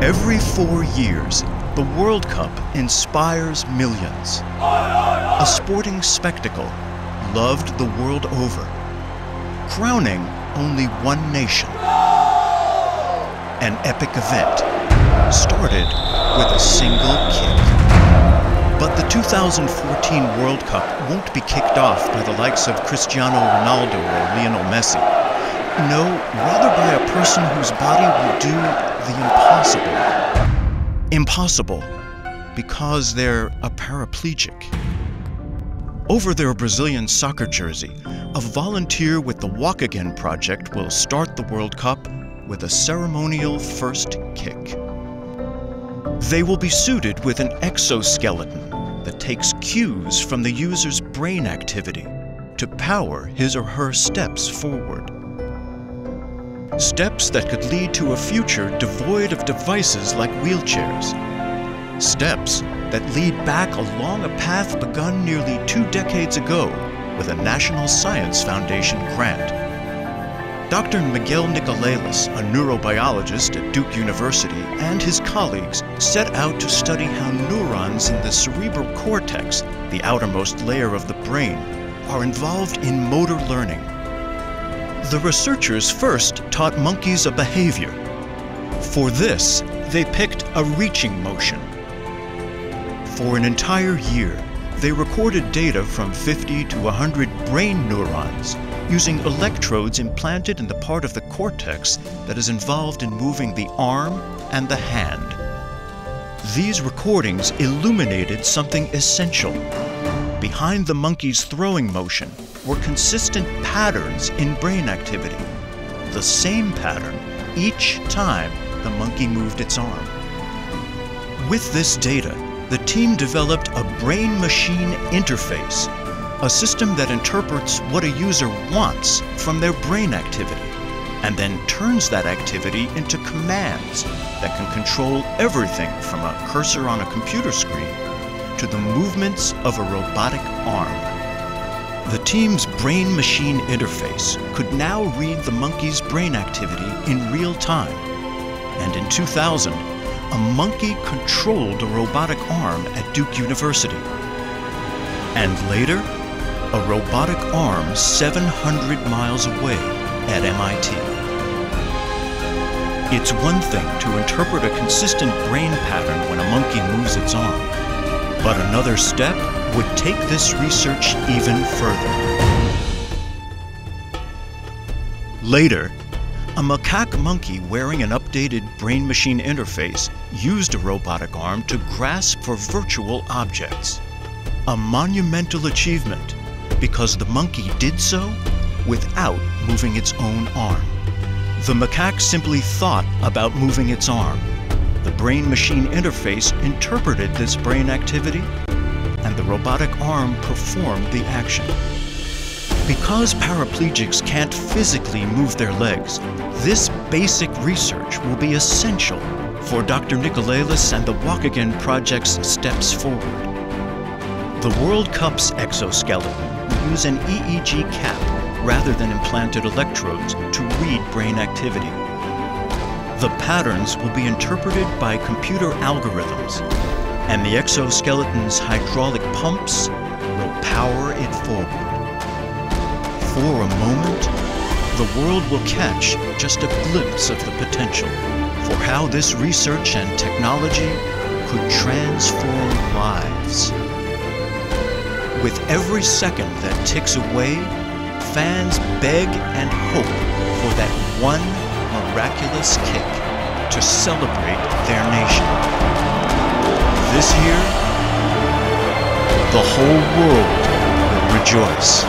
Every 4 years, the World Cup inspires millions. A sporting spectacle loved the world over, crowning only one nation. An epic event started with a single kick. But the 2014 World Cup won't be kicked off by the likes of Cristiano Ronaldo or Lionel Messi. No, rather by a person whose body will do the impossible. Impossible because they're a paraplegic. Over their Brazilian soccer jersey, a volunteer with the Walk Again project will start the World Cup with a ceremonial first kick. They will be suited with an exoskeleton that takes cues from the user's brain activity to power his or her steps forward. Steps that could lead to a future devoid of devices like wheelchairs. Steps that lead back along a path begun nearly 2 decades ago with a National Science Foundation grant. Dr. Miguel Nicolelis, a neurobiologist at Duke University, and his colleagues set out to study how neurons in the cerebral cortex, the outermost layer of the brain, are involved in motor learning. The researchers first taught monkeys a behavior. For this, they picked a reaching motion. For an entire year, they recorded data from 50 to 100 brain neurons using electrodes implanted in the part of the cortex that is involved in moving the arm and the hand. These recordings illuminated something essential. Behind the monkey's throwing motion were consistent patterns in brain activity, the same pattern each time the monkey moved its arm. With this data, the team developed a brain-machine interface, a system that interprets what a user wants from their brain activity, and then turns that activity into commands that can control everything from a cursor on a computer screen to the movements of a robotic arm. The team's brain-machine interface could now read the monkey's brain activity in real time, and in 2000, a monkey controlled a robotic arm at Duke University. And later, a robotic arm 700 miles away at MIT. It's one thing to interpret a consistent brain pattern when a monkey moves its arm, but another step would take this research even further. Later, a macaque monkey wearing an updated brain-machine interface used a robotic arm to grasp for virtual objects. A monumental achievement because the monkey did so without moving its own arm. The macaque simply thought about moving its arm. The brain-machine interface interpreted this brain activity, and the robotic arm performed the action. Because paraplegics can't physically move their legs, this basic research will be essential for Dr. Nicolelis and the Walk Again project's steps forward. The World Cup's exoskeleton will use an EEG cap rather than implanted electrodes to read brain activity. The patterns will be interpreted by computer algorithms, and the exoskeleton's hydraulic pumps will power it forward. For a moment, the world will catch just a glimpse of the potential for how this research and technology could transform lives. With every second that ticks away, fans beg and hope for that one miraculous kick to celebrate their nation. This year, the whole world will rejoice.